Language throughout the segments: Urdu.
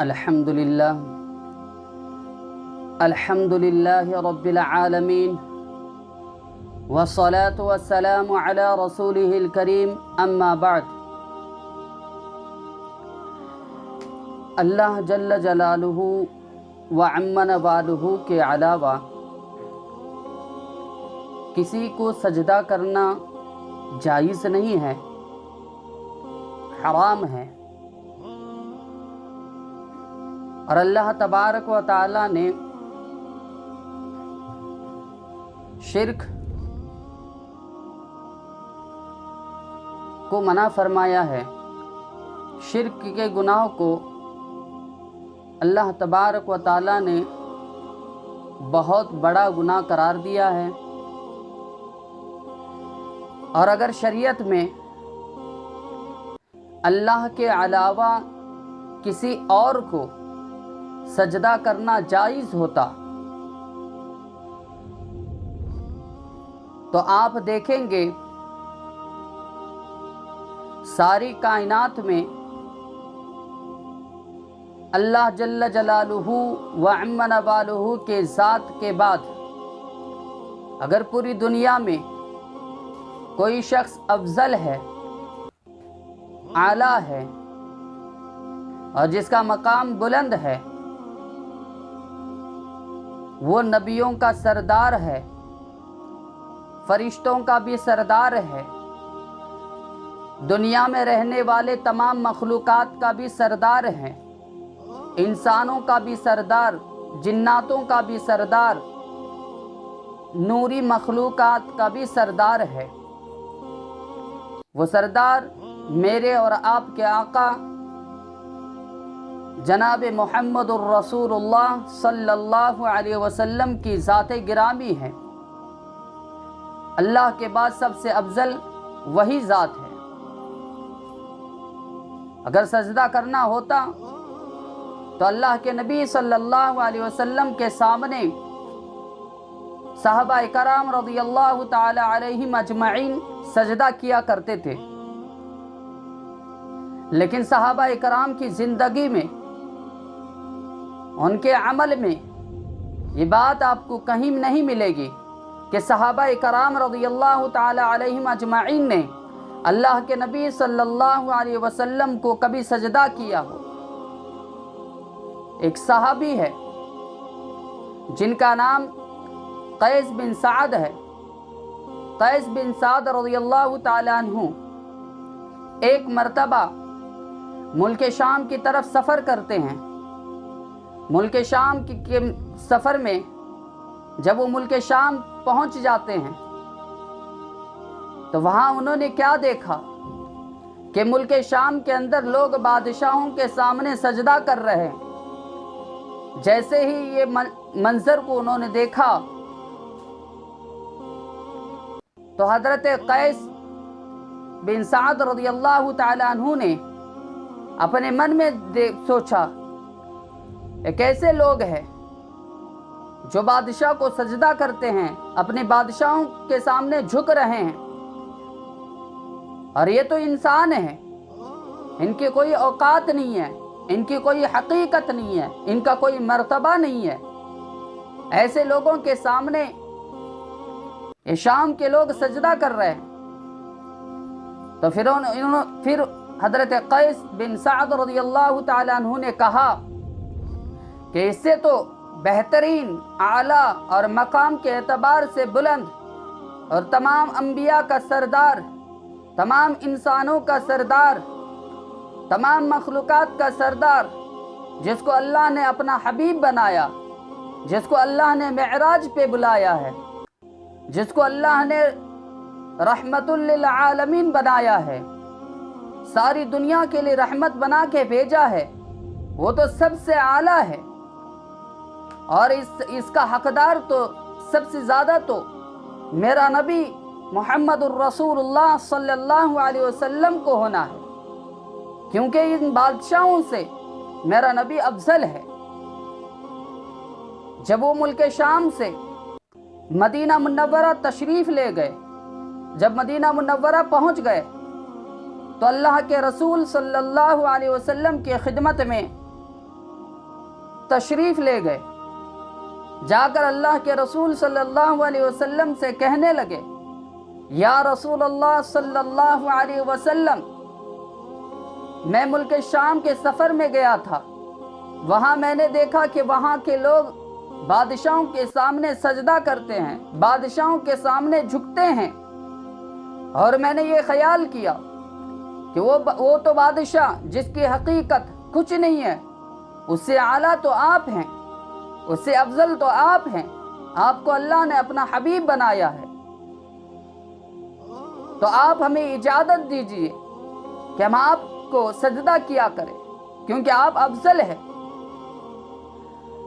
الحمدللہ رب العالمین والصلاة والسلام علی رسولہ الکریم اما بعد۔ اللہ جل جلالہ وعم نوالہ کے علاوہ کسی کو سجدہ کرنا جائز نہیں ہے، حرام ہے۔ اور اللہ تبارک و تعالی نے شرک کو منع فرمایا ہے۔ شرک کے گناہ کو اللہ تبارک و تعالی نے بہت بڑا گناہ قرار دیا ہے، اور اگر شریعت میں اللہ کے علاوہ کسی اور کو سجدہ کرنا جائز ہوتا تو آپ دیکھیں گے ساری کائنات میں اللہ جل جلالہ وعم نوالہ کے ذات کے بعد اگر پوری دنیا میں کوئی شخص افضل ہے، اعلیٰ ہے، اور جس کا مقام بلند ہے، وہ نبیوں کا سردار ہے، فرشتوں کا بھی سردار ہے، دنیا میں رہنے والے تمام مخلوقات کا بھی سردار ہے، انسانوں کا بھی سردار، جناتوں کا بھی سردار، نوری مخلوقات کا بھی سردار ہے۔ وہ سردار میرے اور آپ کے آقا جناب محمد الرسول اللہ صلی اللہ علیہ وسلم کی ذات گرامی ہے۔ اللہ کے بعد سب سے افضل وہی ذات ہے۔ اگر سجدہ کرنا ہوتا تو اللہ کے نبی صلی اللہ علیہ وسلم کے سامنے صحابہ کرام رضی اللہ تعالی علیہم اجمعین سجدہ کیا کرتے تھے، لیکن صحابہ کرام کی زندگی میں، ان کے عمل میں یہ بات آپ کو کہیں نہیں ملے گی کہ صحابہ کرام رضی اللہ تعالی علیہم اجمعین نے اللہ کے نبی صلی اللہ علیہ وسلم کو کبھی سجدہ کیا ہو۔ ایک صحابی ہے جن کا نام قیس بن سعد ہے۔ قیس بن سعد رضی اللہ تعالی عنہ ایک مرتبہ ملک شام کی طرف سفر کرتے ہیں۔ ملک شام کے سفر میں جب وہ ملک شام پہنچ جاتے ہیں تو وہاں انہوں نے کیا دیکھا کہ ملک شام کے اندر لوگ بادشاہوں کے سامنے سجدہ کر رہے ہیں۔ جیسے ہی یہ منظر کو انہوں نے دیکھا تو حضرت قیس بن سعد رضی اللہ تعالی عنہ نے اپنے من میں سوچا کہ کیسے لوگ ہیں جو بادشاہ کو سجدہ کرتے ہیں، اپنے بادشاہوں کے سامنے جھک رہے ہیں، اور یہ تو انسان ہیں، ان کی کوئی اوقات نہیں ہے، ان کی کوئی حقیقت نہیں ہے، ان کا کوئی مرتبہ نہیں ہے۔ ایسے لوگوں کے سامنے یہ شام کے لوگ سجدہ کر رہے ہیں۔ تو پھر حضرت قیس بن سعد رضی اللہ تعالی عنہ نے کہا کہ اس سے تو بہترین، اعلیٰ اور مقام کے اعتبار سے بلند اور تمام انبیاء کا سردار، تمام انسانوں کا سردار، تمام مخلوقات کا سردار، جس کو اللہ نے اپنا حبیب بنایا، جس کو اللہ نے معراج پہ بلایا ہے، جس کو اللہ نے رحمت للعالمین بنایا ہے، ساری دنیا کے لیے رحمت بنا کے بھیجا ہے، وہ تو سب سے اعلیٰ ہے، اور اس کا حقدار تو سب سے زیادہ تو میرا نبی محمد الرسول اللہ صلی اللہ علیہ وسلم کو ہونا ہے، کیونکہ ان بادشاہوں سے میرا نبی افضل ہے۔ جب وہ ملک شام سے مدینہ منورہ تشریف لے گئے، جب مدینہ منورہ پہنچ گئے تو اللہ کے رسول صلی اللہ علیہ وسلم کی خدمت میں تشریف لے گئے، جا کر اللہ کے رسول صلی اللہ علیہ وسلم سے کہنے لگے، یا رسول اللہ صلی اللہ علیہ وسلم، میں ملک شام کے سفر میں گیا تھا، وہاں میں نے دیکھا کہ وہاں کے لوگ بادشاہوں کے سامنے سجدہ کرتے ہیں، بادشاہوں کے سامنے جھکتے ہیں، اور میں نے یہ خیال کیا کہ وہ تو بادشاہ جس کی حقیقت کچھ نہیں ہے، اس سے اعلیٰ تو آپ ہیں، اس سے افضل تو آپ ہیں، آپ کو اللہ نے اپنا حبیب بنایا ہے، تو آپ ہمیں اجازت دیجیے کہ ہم آپ کو سجدہ کیا کریں، کیونکہ آپ افضل ہیں۔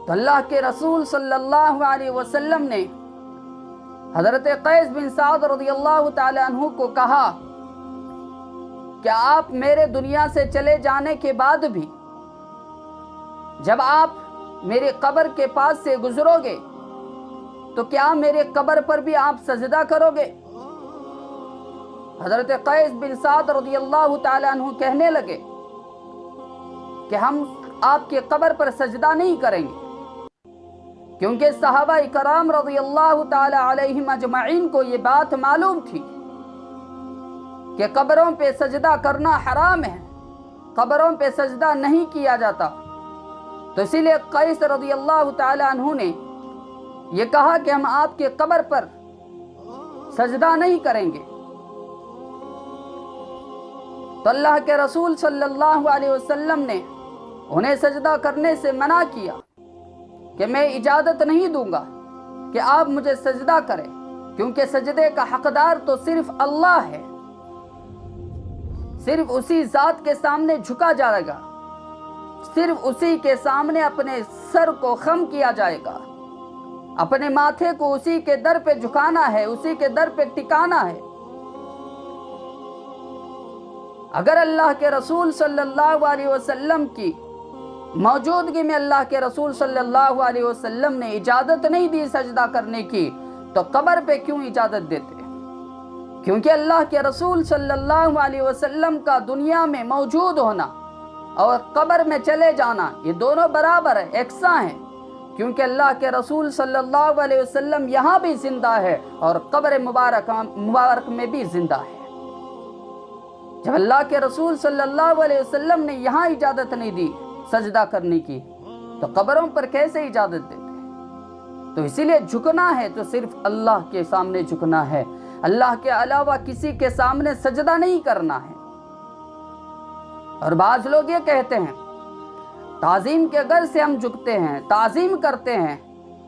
تو اللہ کے رسول صلی اللہ علیہ وسلم نے حضرت قیس بن سعد رضی اللہ تعالی عنہ کو کہا کہ آپ میرے دنیا سے چلے جانے کے بعد بھی جب آپ میری قبر کے پاس سے گزرو گے تو کیا میرے قبر پر بھی آپ سجدہ کرو گے؟ حضرت قیس بن سعد رضی اللہ تعالی عنہ کہنے لگے کہ ہم آپ کی قبر پر سجدہ نہیں کریں گے، کیونکہ صحابہ کرام رضی اللہ تعالی علیہم اجمعین کو یہ بات معلوم تھی کہ قبروں پہ سجدہ کرنا حرام ہے، قبروں پہ سجدہ نہیں کیا جاتا، تو اسی لیے قیس رضی اللہ تعالی عنہ نے یہ کہا کہ ہم آپ کے قبر پر سجدہ نہیں کریں گے۔ تو اللہ کے رسول صلی اللہ علیہ وسلم نے انہیں سجدہ کرنے سے منع کیا کہ میں اجازت نہیں دوں گا کہ آپ مجھے سجدہ کریں، کیونکہ سجدے کا حقدار تو صرف اللہ ہے، صرف اسی ذات کے سامنے جھکا جائے گا، صرف اسی کے سامنے اپنے سر کو خم کیا جائے گا، اپنے ماتھے کو اسی کے در پہ جھکانا ہے، اسی کے در پہ ٹکانا ہے۔ اگر اللہ کے رسول صلی اللہ علیہ وسلم کی موجودگی میں اللہ کے رسول صلی اللہ علیہ وسلم نے اجازت نہیں دی سجدہ کرنے کی، تو قبر پہ کیوں اجازت دیتے؟ کیونکہ اللہ کے رسول صلی اللہ علیہ وسلم کا دنیا میں موجود ہونا اور قبر میں چلے جانا یہ دونوں برابر ہیں، یکساں ہیں، کیونکہ اللہ کے رسول صلی اللہ علیہ وسلم یہاں بھی زندہ ہے اور قبر مبارک میں بھی زندہ ہے۔ جب اللہ کے رسول صلی اللہ علیہ وسلم نے یہاں اجازت نہیں دی سجدہ کرنے کی، تو قبروں پر کیسے اجازت دیتے؟ تو اسی لیے جھکنا ہے تو صرف اللہ کے سامنے جھکنا ہے، اللہ کے علاوہ کسی کے سامنے سجدہ نہیں کرنا ہے۔ اور بعض لوگ یہ کہتے ہیں تعظیم کے غرض سے ہم جھکتے ہیں، تعظیم کرتے ہیں،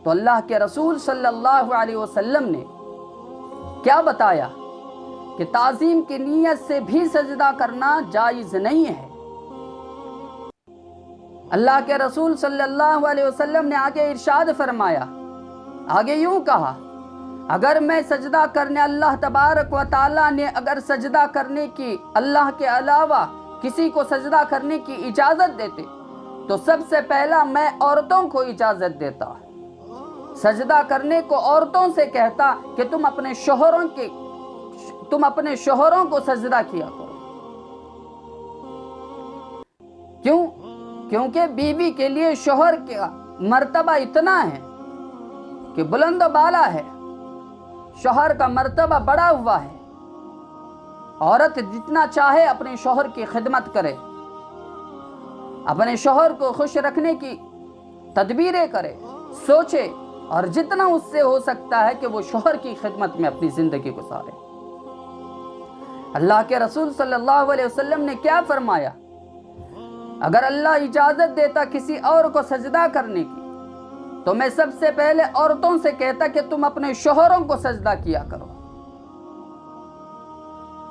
تو اللہ کے رسول صلی اللہ علیہ وسلم نے کیا بتایا کہ تعظیم کی نیت سے بھی سجدہ کرنا جائز نہیں ہے۔ اللہ کے رسول صلی اللہ علیہ وسلم نے آگے ارشاد فرمایا، آگے یوں کہا، اگر میں سجدہ کرنے اللہ تبارک و تعالیٰ نے اگر سجدہ کرنے کی اللہ کے علاوہ کسی کو سجدہ کرنے کی اجازت دیتے تو سب سے پہلا میں عورتوں کو اجازت دیتا، سجدہ کرنے کو عورتوں سے کہتا کہ تم اپنے شوہروں کو سجدہ کیا کرو۔ کیوں؟ کیونکہ بیوی کے لیے شوہر کا مرتبہ اتنا ہے کہ بلند و بالا ہے، شوہر کا مرتبہ بڑا ہوا ہے، عورت جتنا چاہے اپنے شوہر کی خدمت کرے، اپنے شوہر کو خوش رکھنے کی تدبیریں کرے، سوچے، اور جتنا اس سے ہو سکتا ہے کہ وہ شوہر کی خدمت میں اپنی زندگی گزارے۔ اللہ کے رسول صلی اللہ علیہ وسلم نے کیا فرمایا؟ اگر اللہ اجازت دیتا کسی اور کو سجدہ کرنے کی تو میں سب سے پہلے عورتوں سے کہتا کہ تم اپنے شوہروں کو سجدہ کیا کرو۔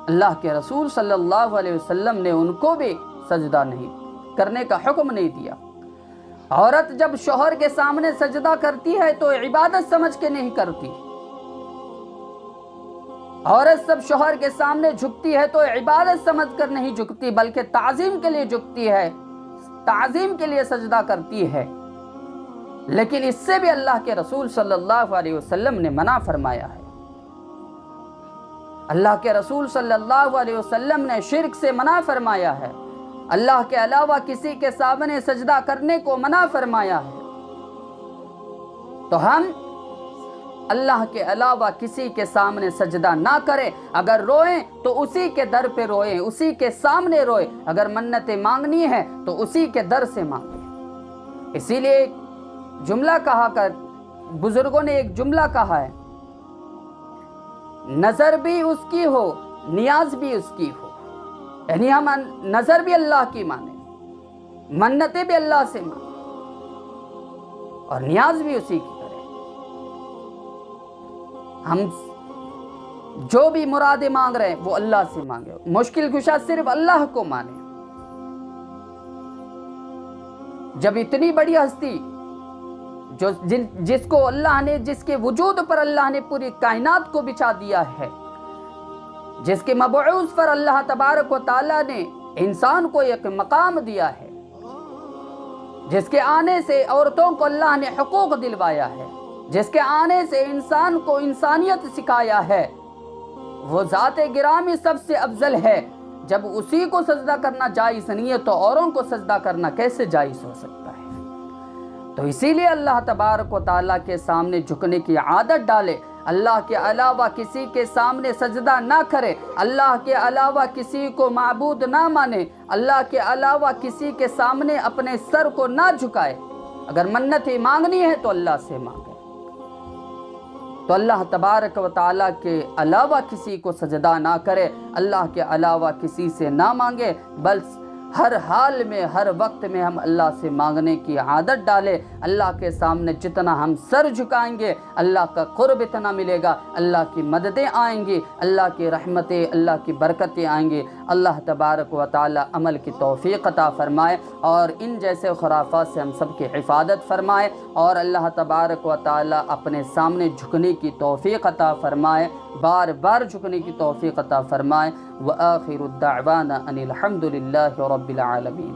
اللہ کے رسول صلی اللہ علیہ وسلم نے ان کو بھی سجدہ نہیں کرنے کا حکم نہیں دیا۔ عورت جب شوہر کے سامنے سجدہ کرتی ہے تو عبادت سمجھ کے نہیں کرتی، عورت سب شوہر کے سامنے جھکتی ہے تو عبادت سمجھ کر نہیں جھکتی بلکہ تعظیم کے لیے جھکتی ہے، تعظیم کے لیے سجدہ کرتی ہے۔ لیکن اس سے بھی اللہ کے رسول صلی اللہ علیہ وسلم نے منع فرمایا ہے۔ اللہ کے رسول صلی اللہ علیہ وسلم نے شرک سے منع فرمایا ہے، اللہ کے علاوہ کسی کے سامنے سجدہ کرنے کو منع فرمایا ہے۔ تو ہم اللہ کے علاوہ کسی کے سامنے سجدہ نہ کریں. اگر روئیں تو اسی کے در پہ روئیں, اسی کے سامنے روئیں. اگر منتیں مانگنی ہے تو اسی کے در سے مانگیں. اسی لیے ایک جملہ کہا کر بزرگوں نے ایک جملہ کہا ہے, نظر بھی اس کی ہو نیاز بھی اس کی ہو. یعنی ہم نظر بھی اللہ کی مانیں, منتیں بھی اللہ سے مانیں اور نیاز بھی اسی کی کریں. ہم جو بھی مرادیں مانگ رہے ہیں وہ اللہ سے مانگے, مشکل کشا صرف اللہ کو مانیں. جب اتنی بڑی ہستی جس کو اللہ نے, جس کے وجود پر اللہ نے پوری کائنات کو بچھا دیا ہے, جس کے مبعوث پر اللہ تبارک و تعالیٰ نے انسان کو ایک مقام دیا ہے, جس کے آنے سے عورتوں کو اللہ نے حقوق دلوایا ہے, جس کے آنے سے انسان کو انسانیت سکھایا ہے, وہ ذات گرامی سب سے افضل ہے. جب اسی کو سجدہ کرنا جائز نہیں ہے تو اوروں کو سجدہ کرنا کیسے جائز ہو سکتا ہے؟ تو اسی لیے اللہ تبارک و تعالیٰ کے سامنے جھکنے کی عادت ڈالے. اللہ کے علاوہ کسی کے سامنے سجدہ نہ کرے, اللہ کے علاوہ کسی کو معبود نہ مانے, اللہ کے علاوہ کسی کے سامنے اپنے سر کو نہ جھکائے. اگر منتیں مانگنی ہے تو اللہ سے مانگے, تو اللہ تبارک و تعالیٰ کے علاوہ کسی کو سجدہ نہ کرے, اللہ کے علاوہ کسی سے نہ مانگے, بلکہ ہر حال میں ہر وقت میں ہم اللہ سے مانگنے کی عادت ڈالیں. اللہ کے سامنے جتنا ہم سر جھکائیں گے اللہ کا قرب اتنا ملے گا, اللہ کی مددیں آئیں گی, اللہ کی رحمتیں, اللہ کی برکتیں آئیں گی. اللہ تبارک و تعالی عمل کی توفیق عطا فرمائے اور ان جیسے خرافات سے ہم سب کی حفاظت فرمائے, اور اللہ تبارک و تعالی اپنے سامنے جھکنے کی توفیق عطا فرمائے, بار بار جھکنے کی توفیق عطا فرمائے. وآخر الدعوانا ان الحمد للہ رب العالمین.